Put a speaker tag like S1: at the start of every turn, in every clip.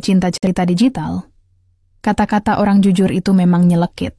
S1: pecinta cerita digital, kata-kata orang jujur itu memang nyelekit.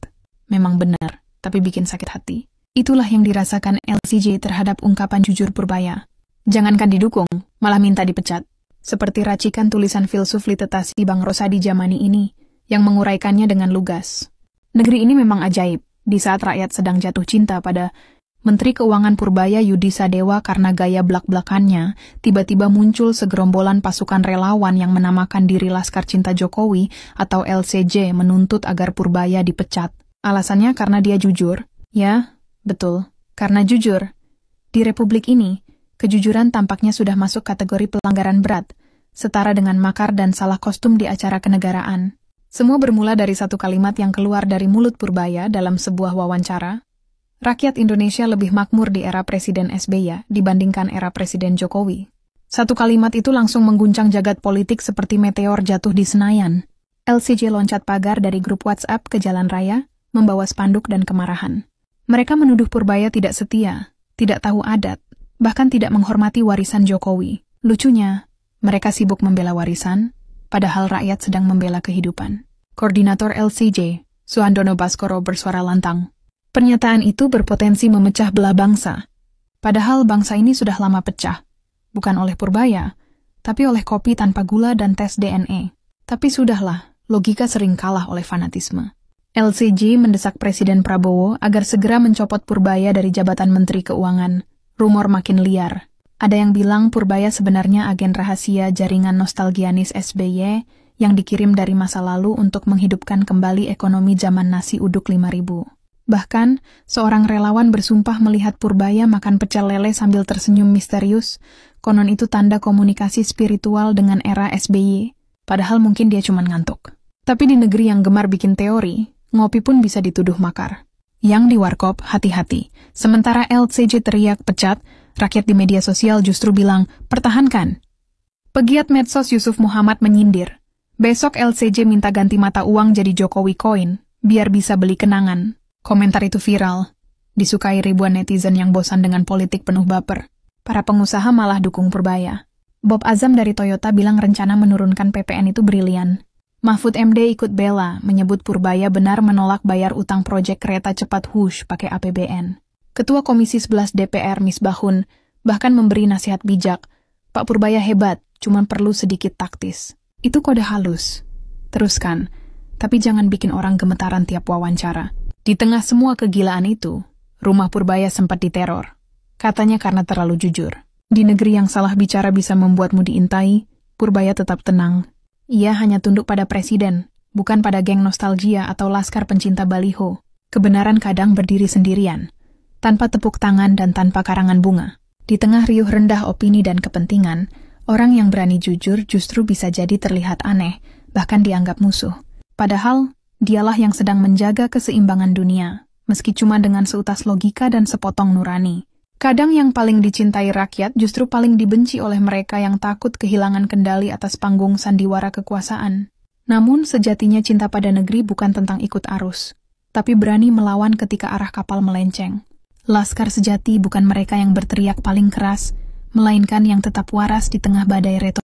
S1: Memang benar, tapi bikin sakit hati. Itulah yang dirasakan LCJ terhadap ungkapan jujur Purbaya. Jangankan didukung, malah minta dipecat. Seperti racikan tulisan filsuf literasi Bang Rosadi Jamani ini, yang menguraikannya dengan lugas. Negeri ini memang ajaib, di saat rakyat sedang jatuh cinta pada Menteri Keuangan Purbaya Yudi Sadewa karena gaya blak-blakannya, tiba-tiba muncul segerombolan pasukan relawan yang menamakan diri Laskar Cinta Jokowi atau LCJ menuntut agar Purbaya dipecat. Alasannya karena dia jujur. Ya, betul, karena jujur. Di Republik ini, kejujuran tampaknya sudah masuk kategori pelanggaran berat, setara dengan makar dan salah kostum di acara kenegaraan. Semua bermula dari satu kalimat yang keluar dari mulut Purbaya dalam sebuah wawancara. Rakyat Indonesia lebih makmur di era Presiden SBY dibandingkan era Presiden Jokowi. Satu kalimat itu langsung mengguncang jagat politik seperti meteor jatuh di Senayan. LCJ loncat pagar dari grup WhatsApp ke jalan raya, membawa spanduk dan kemarahan. Mereka menuduh Purbaya tidak setia, tidak tahu adat, bahkan tidak menghormati warisan Jokowi. Lucunya, mereka sibuk membela warisan, padahal rakyat sedang membela kehidupan. Koordinator LCJ, Suhandono Baskoro bersuara lantang. Pernyataan itu berpotensi memecah belah bangsa. Padahal bangsa ini sudah lama pecah. Bukan oleh Purbaya, tapi oleh kopi tanpa gula dan tes DNA. Tapi sudahlah, logika sering kalah oleh fanatisme. LCJ mendesak Presiden Prabowo agar segera mencopot Purbaya dari jabatan Menteri Keuangan. Rumor makin liar. Ada yang bilang Purbaya sebenarnya agen rahasia jaringan nostalgianis SBY yang dikirim dari masa lalu untuk menghidupkan kembali ekonomi zaman nasi uduk 5.000. Bahkan, seorang relawan bersumpah melihat Purbaya makan pecel lele sambil tersenyum misterius, konon itu tanda komunikasi spiritual dengan era SBY, padahal mungkin dia cuma ngantuk. Tapi di negeri yang gemar bikin teori, ngopi pun bisa dituduh makar. Yang di warkop, hati-hati. Sementara LCJ teriak pecat, rakyat di media sosial justru bilang, pertahankan. Pegiat medsos Yusuf Muhammad menyindir, besok LCJ minta ganti mata uang jadi Jokowi Coin, biar bisa beli kenangan. Komentar itu viral, disukai ribuan netizen yang bosan dengan politik penuh baper. Para pengusaha malah dukung Purbaya. Bob Azam dari Toyota bilang rencana menurunkan PPN itu brilian. Mahfud MD ikut bela, menyebut Purbaya benar menolak bayar utang proyek kereta cepat Wush pakai APBN. Ketua Komisi 11 DPR Misbahun bahkan memberi nasihat bijak, Pak Purbaya hebat, cuma perlu sedikit taktis. Itu kode halus. Teruskan, tapi jangan bikin orang gemetaran tiap wawancara. Di tengah semua kegilaan itu, rumah Purbaya sempat diteror. Katanya karena terlalu jujur. Di negeri yang salah bicara bisa membuatmu diintai, Purbaya tetap tenang. Ia hanya tunduk pada presiden, bukan pada geng nostalgia atau laskar pencinta baliho. Kebenaran kadang berdiri sendirian, tanpa tepuk tangan dan tanpa karangan bunga. Di tengah riuh rendah opini dan kepentingan, orang yang berani jujur justru bisa jadi terlihat aneh, bahkan dianggap musuh. Padahal, dialah yang sedang menjaga keseimbangan dunia, meski cuma dengan seutas logika dan sepotong nurani. Kadang yang paling dicintai rakyat justru paling dibenci oleh mereka yang takut kehilangan kendali atas panggung sandiwara kekuasaan. Namun sejatinya cinta pada negeri bukan tentang ikut arus, tapi berani melawan ketika arah kapal melenceng. Laskar sejati bukan mereka yang berteriak paling keras, melainkan yang tetap waras di tengah badai retorika.